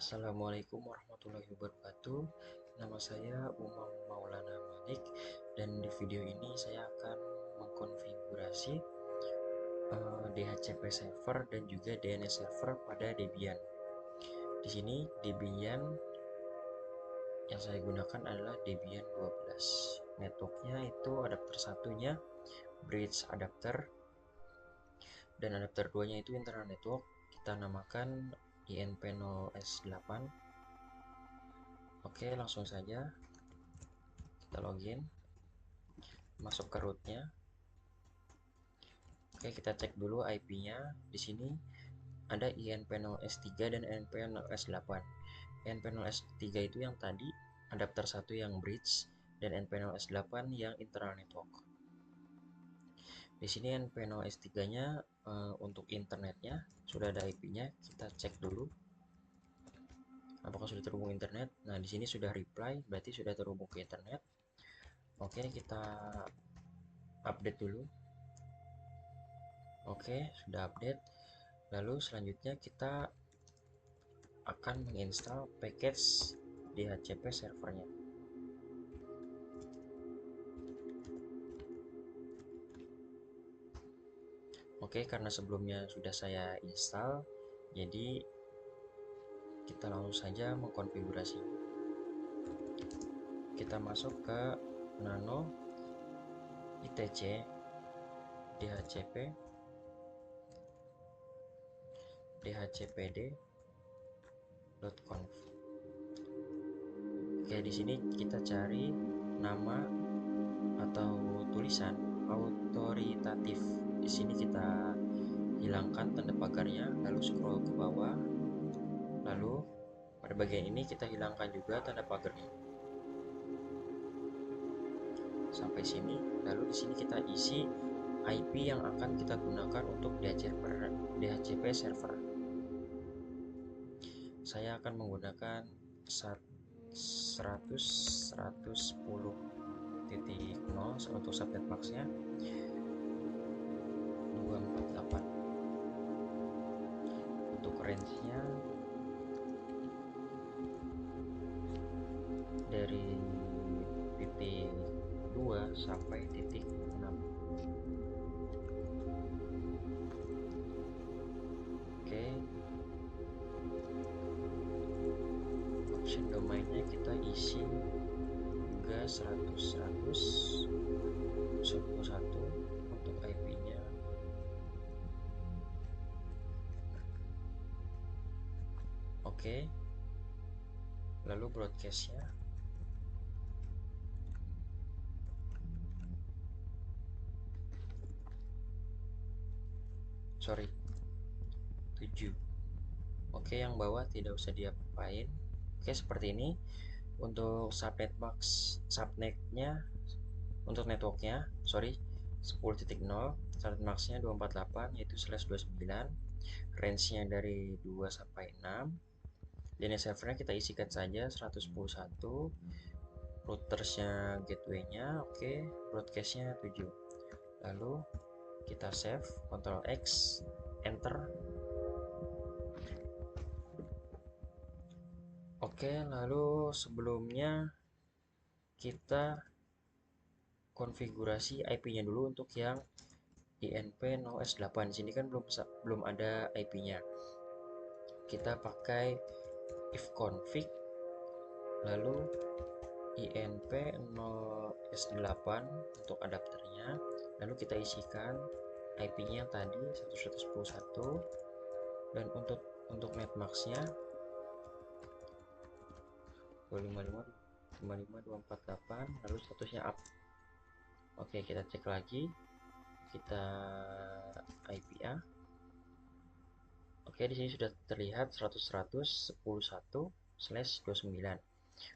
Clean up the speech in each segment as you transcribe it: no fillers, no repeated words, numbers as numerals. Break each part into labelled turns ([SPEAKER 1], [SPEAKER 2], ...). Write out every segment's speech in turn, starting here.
[SPEAKER 1] Assalamualaikum warahmatullahi wabarakatuh. Nama saya Umam Maulana Malik, dan di video ini saya akan mengkonfigurasi DHCP server dan juga DNS server pada Debian. Di sini Debian yang saya gunakan adalah Debian 12. Networknya itu adapter satunya bridge adapter, dan adapter 2 nya itu internal network. Kita namakan INP0S8. Oke, langsung saja kita login, masuk ke rootnya. Oke, kita cek dulu IP-nya. Di sini ada INP0S3 dan INP0S8. INP0S3 itu yang tadi adapter 1 yang bridge, dan INP0S8 yang internal network. Di sini INP0S3-nya untuk internetnya sudah ada IP-nya. Kita cek dulu apakah sudah terhubung internet. Nah, di sini sudah reply, berarti sudah terhubung ke internet. Oke, kita update dulu. Oke, sudah update. Lalu selanjutnya kita akan menginstal package DHCP servernya. Oke, karena sebelumnya sudah saya install, jadi kita langsung saja mengkonfigurasi. Kita masuk ke nano ITC DHCP dhcpd.conf. Oke, di sini kita cari nama atau tulisan autoritatif. Di sini kita hilangkan tanda pagarnya, lalu scroll ke bawah. Lalu pada bagian ini kita hilangkan juga tanda pagarnya. Sampai sini. Lalu di sini kita isi IP yang akan kita gunakan untuk DHCP server. Saya akan menggunakan 100.110.0 untuk subnet maxnya 248. Untuk range-nya dari titik 2 sampai titik 6. Oke, option domainnya kita isi juga 100.100.1 untuk IP-nya. Oke, lalu broadcast-nya sorry 7. Oke, yang bawah tidak usah diapain. Oke, seperti ini. Untuk subnetnya untuk networknya 10.0, subnet maxnya 248, yaitu /29. Range-nya dari 2 sampai 6. DNS servernya kita isikan saja 111. Routersnya, gateway-nya oke, broadcast-nya 7. Lalu kita save, Ctrl X, enter. Oke, lalu sebelumnya kita konfigurasi IP-nya dulu untuk yang INP0S8. Di sini kan belum ada IP-nya. Kita pakai ifconfig, lalu INP0S8 untuk adapternya, lalu kita isikan IP-nya yang tadi 111, dan untuk netmax-nya 255.248, lalu statusnya up. Oke, kita cek lagi, kita IPA. Oke, di sini sudah terlihat 100.111/29.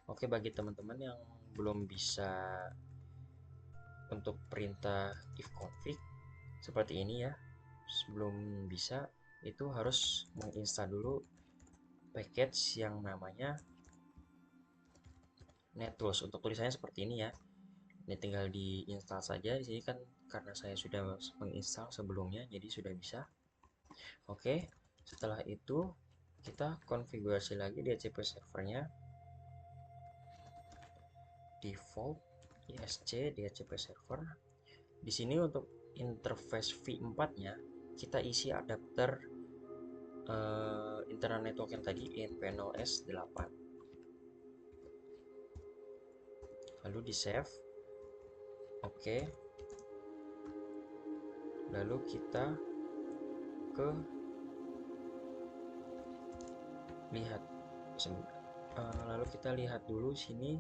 [SPEAKER 1] Oke, bagi teman-teman yang belum bisa untuk perintah ifconfig seperti ini ya, sebelum bisa itu harus menginstal dulu package yang namanya nettools. Untuk tulisannya seperti ini ya. Ini tinggal diinstal saja. Di sini kan karena saya sudah menginstal sebelumnya, jadi sudah bisa. Oke, setelah itu kita konfigurasi lagi DHCP servernya, default ISC DHCP server. Di sini untuk interface V4-nya kita isi adapter internal network yang tadi InP0S8. Lalu di save. Oke. Lalu kita ke lihat lalu kita lihat dulu sini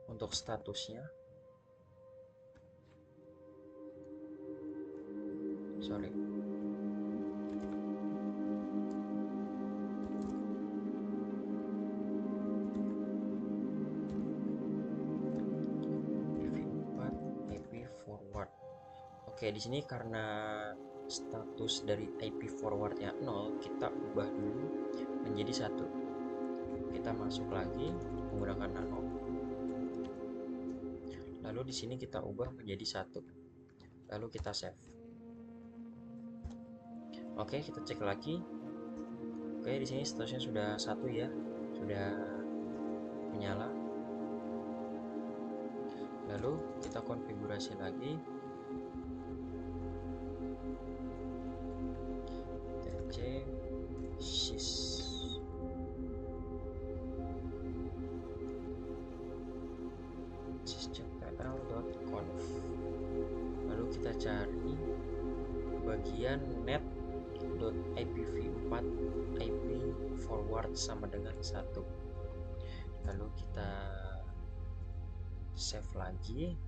[SPEAKER 1] untuk statusnya. Sorry. IP forward. Oke, di sini karena status dari IP forwardnya 0, kita ubah dulu menjadi 1. Kita masuk lagi menggunakan nano. Lalu di sini kita ubah menjadi 1. Lalu kita save. Oke, kita cek lagi. Oke, di sini statusnya sudah 1 ya. Sudah menyala. Lalu kita konfigurasi lagi. TC sys systempl.conf. Lalu kita cari bagian net.ipv4 IP forward sama dengan 1. Lalu kita save lagi.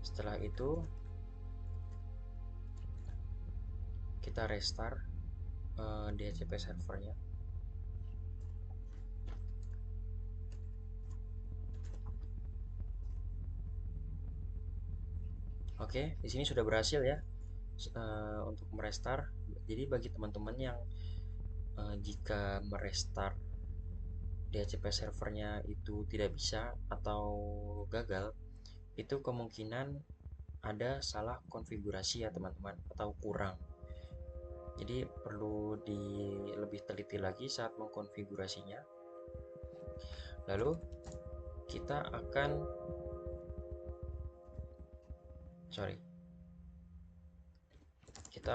[SPEAKER 1] Setelah itu kita restart DHCP servernya. Oke, di sini sudah berhasil ya untuk merestart. Jadi bagi teman-teman yang jika merestart DHCP servernya itu tidak bisa atau gagal, itu kemungkinan ada salah konfigurasi ya teman-teman, atau kurang. Jadi perlu lebih teliti lagi saat mengkonfigurasinya. Lalu kita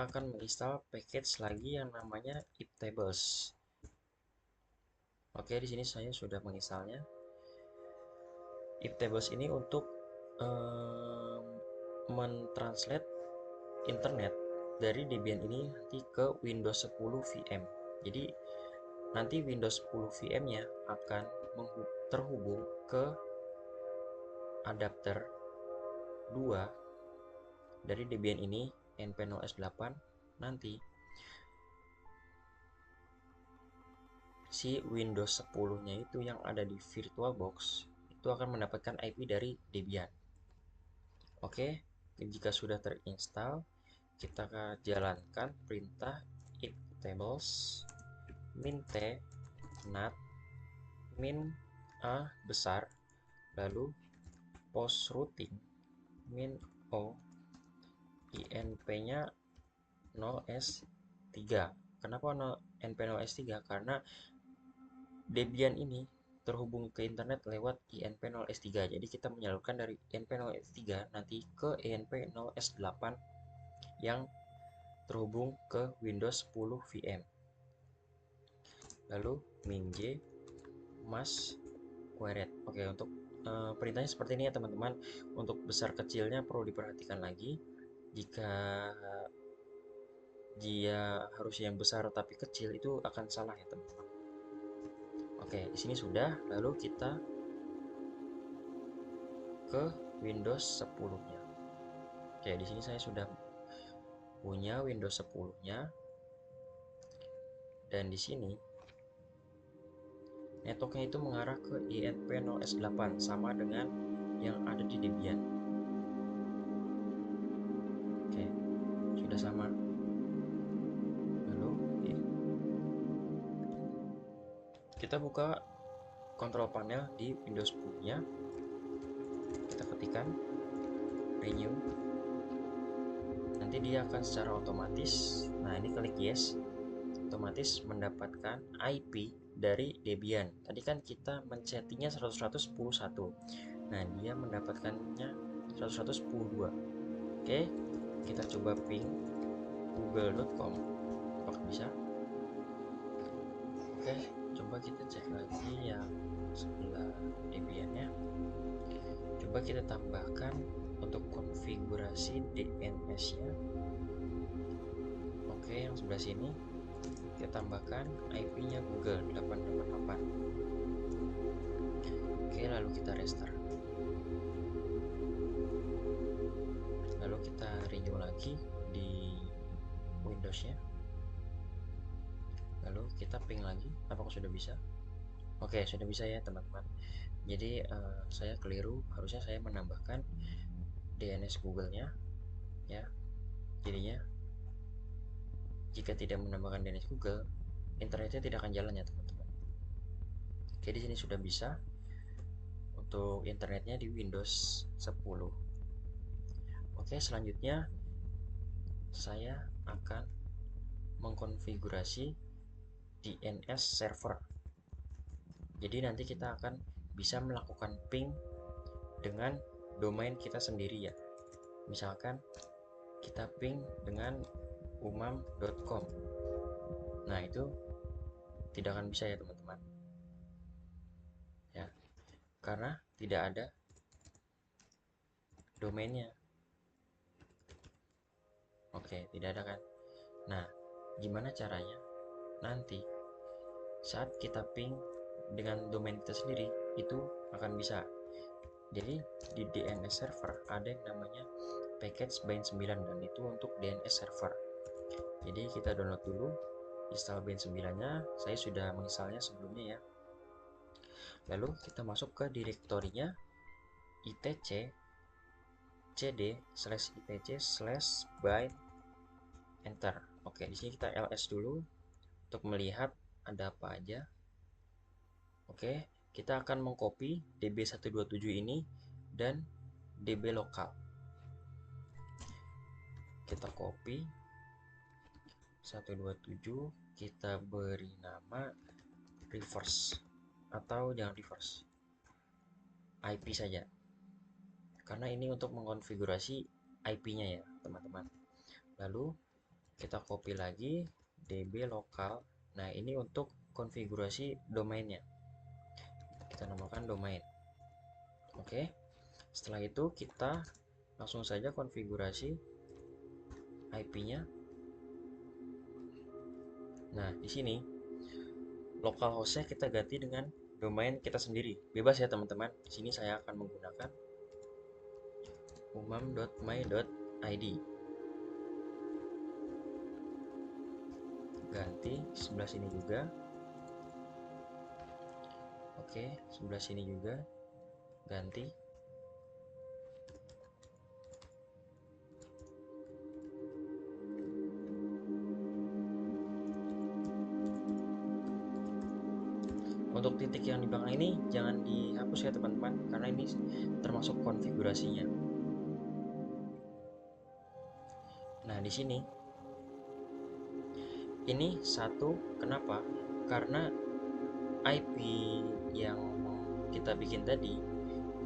[SPEAKER 1] akan menginstal package lagi yang namanya iptables. Oke, di sini saya sudah menginstalnya. Iptables ini untuk mentranslate internet dari Debian ini nanti ke Windows 10 VM. Jadi nanti Windows 10 VM-nya akan terhubung ke adapter 2 dari Debian ini InP0S8. Nanti si Windows 10-nya itu yang ada di VirtualBox itu akan mendapatkan IP dari Debian. Oke, jika sudah terinstall, kita jalankan perintah iptables min-t nat min a besar, lalu post routing min o INP-nya 0S3. Kenapa INP0S3? Karena Debian ini terhubung ke internet lewat INP0S3. Jadi kita menyalurkan dari INP0S3 nanti ke INP0S8 yang terhubung ke Windows 10 VM. Lalu min-j mas query. Oke, untuk perintahnya seperti ini ya teman-teman. Untuk besar kecilnya perlu diperhatikan lagi. Jika dia harus yang besar tapi kecil itu akan salah ya teman-teman. Oke, di sini sudah. Lalu kita ke Windows 10-nya. Oke, di sini saya sudah punya Windows 10-nya. Dan di sini networknya itu mengarah ke INP0S8 sama dengan yang ada di Debian. Oke, sudah sama. Lalu kita buka kontrol panel di Windows 10-nya. Kita ketikkan renew. Nanti dia akan secara otomatis, nah ini klik yes, otomatis mendapatkan IP dari Debian. Tadi kan kita men-settingnya 100.100.11. Nah, dia mendapatkannya 100.100.12. Oke, kita coba ping google.com. Apakah bisa? Oke, coba kita cek lagi yang sebelah Debian ya. Coba kita tambahkan untuk konfigurasi DNS-nya. Oke, yang sebelah sini kita tambahkan IP-nya Google 888. Oke, lalu kita restart. Lalu kita renew lagi di Windows-nya. Lalu kita ping lagi. Apakah sudah bisa? Oke, sudah bisa ya teman-teman. Jadi saya keliru, harusnya saya menambahkan DNS Google-nya ya. Jadinya jika tidak menambahkan DNS Google, internetnya tidak akan jalan ya teman-teman. Oke, di sini sudah bisa untuk internetnya di Windows 10. Oke, selanjutnya saya akan mengkonfigurasi DNS server. Jadi nanti kita akan bisa melakukan ping dengan domain kita sendiri ya. Misalkan kita ping dengan umam.com. Nah, itu tidak akan bisa ya teman-teman. Ya. Karena tidak ada domainnya. Oke, tidak ada kan? Nah, gimana caranya? Nanti saat kita ping dengan domain kita sendiri, itu akan bisa. Jadi di DNS server ada yang namanya package bind 9 dan itu untuk DNS server. Jadi kita download dulu, install bind 9-nya. Saya sudah menginstalnya sebelumnya ya. Lalu kita masuk ke direktorinya itc cd/itc/bind, enter. Oke, di sini kita ls dulu untuk melihat ada apa aja. Oke, kita akan mengcopy db127 ini dan db lokal. Kita copy 127, kita beri nama reverse atau jangan reverse, IP saja. Karena ini untuk mengkonfigurasi IP-nya ya, teman-teman. Lalu kita copy lagi db lokal. Nah, ini untuk konfigurasi domainnya. Kita namakan domain. Oke. Setelah itu kita langsung saja konfigurasi IP-nya. Nah, di sini localhost-nya kita ganti dengan domain kita sendiri. Bebas ya, teman-teman. Di sini saya akan menggunakan umam.my.id. Ganti sebelah sini juga. Oke, sebelah sini juga ganti. Untuk titik yang di belakang ini jangan dihapus ya teman-teman, karena ini termasuk konfigurasinya. Nah, di sini ini satu, kenapa? Karena IP yang kita bikin tadi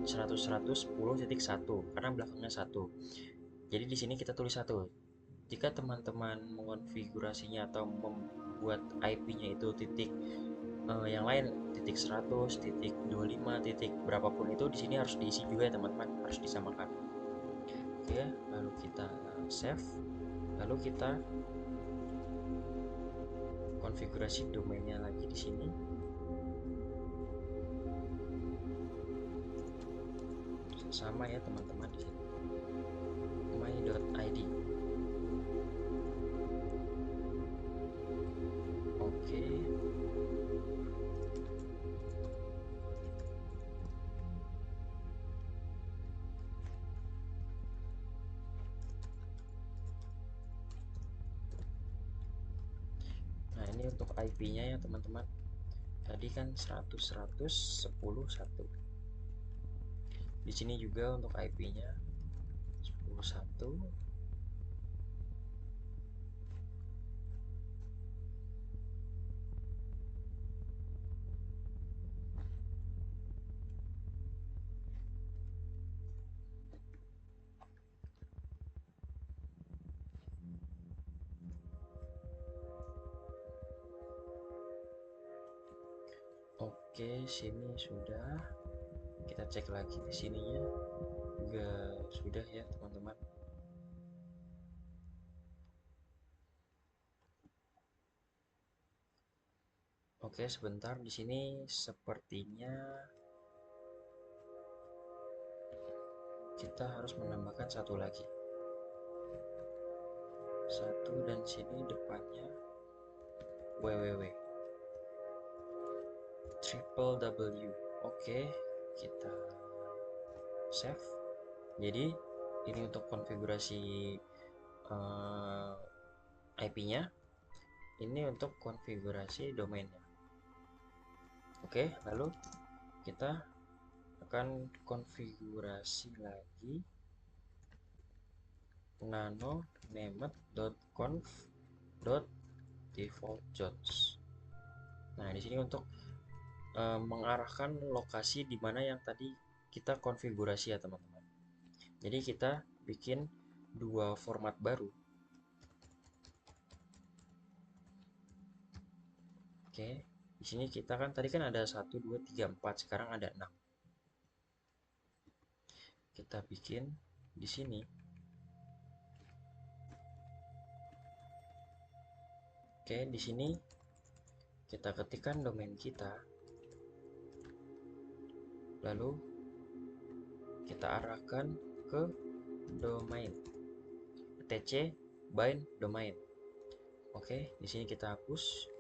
[SPEAKER 1] 100.100.10.1 karena belakangnya 1. Jadi di sini kita tulis 1. Jika teman-teman mengonfigurasinya atau membuat IP-nya itu titik yang lain, titik 100, titik 25, titik berapapun itu, di sini harus diisi juga ya teman-teman, harus disamakan. Oke, lalu kita save, lalu kita konfigurasi domainnya lagi di sini. Sama ya teman-teman, di sini my.id. Oke. Nah, ini untuk IP-nya ya teman-teman. Tadi kan 100.100.10.1. Di sini juga untuk IP-nya 10.1. Oke, sini sudah. Kita cek lagi di sininya juga sudah ya teman-teman. Oke, sebentar, di sini sepertinya kita harus menambahkan satu lagi. Satu, dan sini depannya www. Triple W. Oke, kita save. Jadi ini untuk konfigurasi IP-nya, ini untuk konfigurasi domainnya. Oke, lalu kita akan konfigurasi lagi nano named.conf.defaultjobs. Nah, di sini untuk mengarahkan lokasi di mana yang tadi kita konfigurasi ya teman-teman. Jadi kita bikin dua format baru. Oke, di sini kita kan tadi kan ada 1, 2, 3, 4, sekarang ada 6. Kita bikin di sini. Oke, di sini kita ketikkan domain kita. Lalu kita arahkan ke domain. etc bind domain. Oke, di sini kita hapus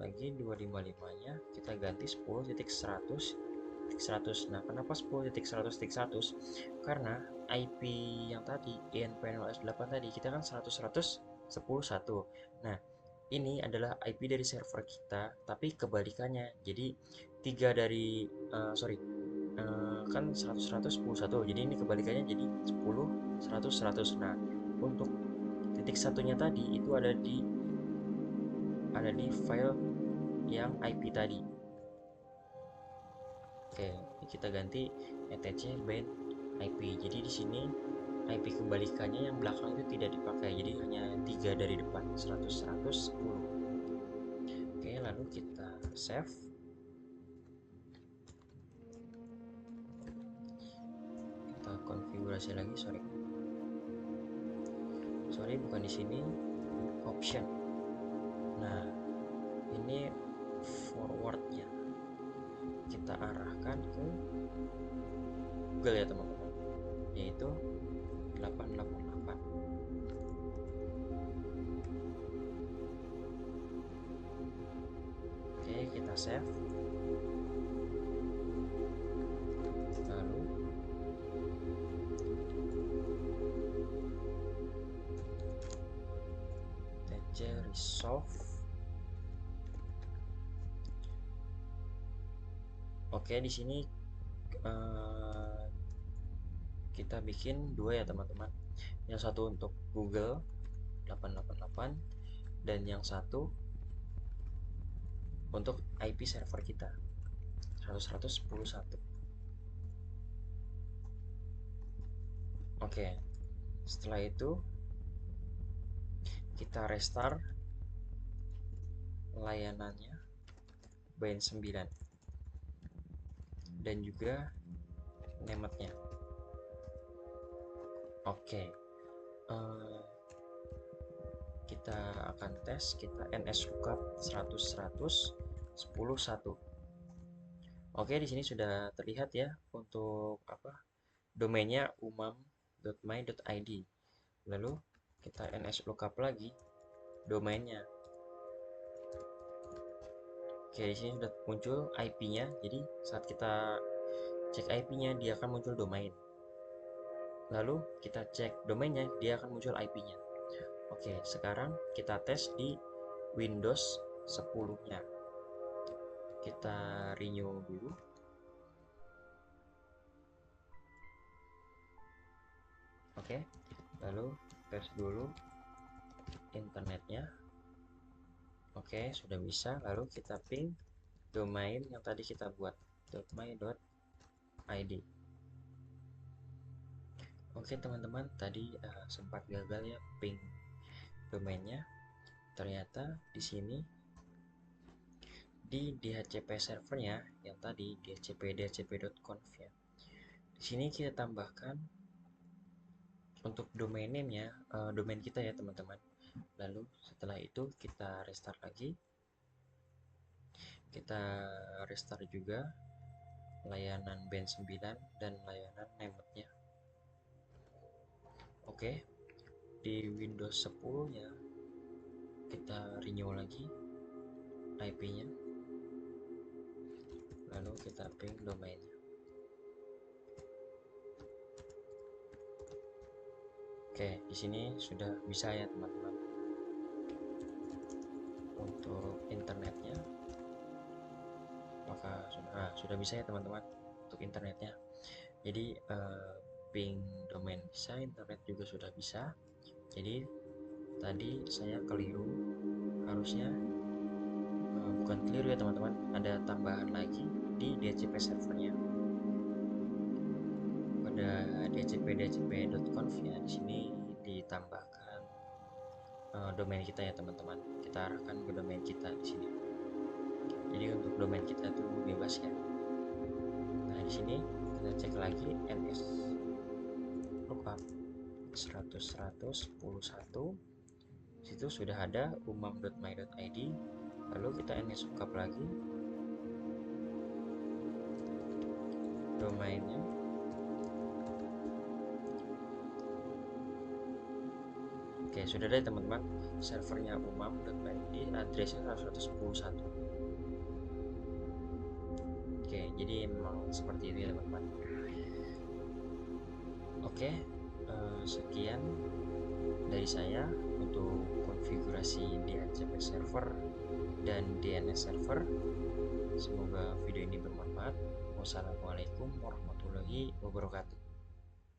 [SPEAKER 1] lagi 255-nya, kita ganti 10.100.100. Nah, kenapa 10.100.100? Karena IP yang tadi InPanel S8 tadi kita kan 100.100.10.1. Nah, ini adalah IP dari server kita, tapi kebalikannya. Jadi 3 dari kan 100.100.10.1. Jadi ini kebalikannya, jadi 10.100.100. Nah, untuk titik satunya tadi itu ada di file yang IP tadi. Oke, kita ganti etc bind IP. Jadi di sini IP kebalikannya yang belakang itu tidak dipakai, jadi hanya 3 dari depan, 100, 100, 10. Oke, lalu kita save. Kita konfigurasi lagi, sorry bukan di sini, option. Nah, ini forwardnya kita arahkan ke Google ya teman-teman, yaitu 888. Oke, kita save. Lalu tc resolve. Oke, di sini kita bikin dua ya teman-teman. Yang satu untuk Google 888 dan yang satu untuk IP server kita 100.100.10.1. Oke, setelah itu kita restart layanannya bind 9 dan juga nametnya. Oke, kita akan tes, kita ns lookup 100.100.10.1. Oke, di sini sudah terlihat ya untuk domainnya umam.my.id. Lalu kita ns lookup lagi domainnya. Oke, di sini sudah muncul IP-nya. Jadi saat kita cek IP-nya, dia akan muncul domain. Lalu kita cek domainnya, dia akan muncul IP-nya. Oke, sekarang kita tes di Windows 10-nya. Kita renew dulu. Oke, lalu tes dulu internetnya. Oke, sudah bisa. Lalu kita ping domain yang tadi kita buat, .my.id. Oke teman-teman, tadi sempat gagal ya ping domainnya. Ternyata di sini di DHCP servernya yang tadi dhcp.conf ya. Di sini kita tambahkan untuk domain name-nya, domain kita ya teman-teman. Lalu setelah itu kita restart lagi. Kita restart juga layanan band 9 dan layanan nemotnya. Oke, di Windows 10 nya kita renew lagi IP-nya, lalu kita ping domainnya. Oke, di sini sudah bisa ya teman-teman. Untuk internetnya, maka sudah bisa ya teman-teman untuk internetnya. Jadi ping domain bisa, internet juga sudah bisa. Jadi tadi saya keliru, harusnya bukan keliru ya teman-teman, ada tambahan lagi di DHCP servernya pada dhcp.conf ya. Di sini ditambahkan domain kita ya teman-teman. Kita arahkan ke domain kita di sini. Jadi untuk domain kita itu bebas ya. Nah di sini kita cek lagi ns lookup 100.100.11. Situ sudah ada umam.my.id. Lalu kita ns lookup lagi domainnya. Oke, sudah ada teman-teman, servernya umam.my.id, addressnya 100.111. Oke, jadi memang seperti itu ya teman-teman. Oke, sekian dari saya untuk konfigurasi DHCP server dan DNS server. Semoga video ini bermanfaat. Wassalamualaikum warahmatullahi wabarakatuh.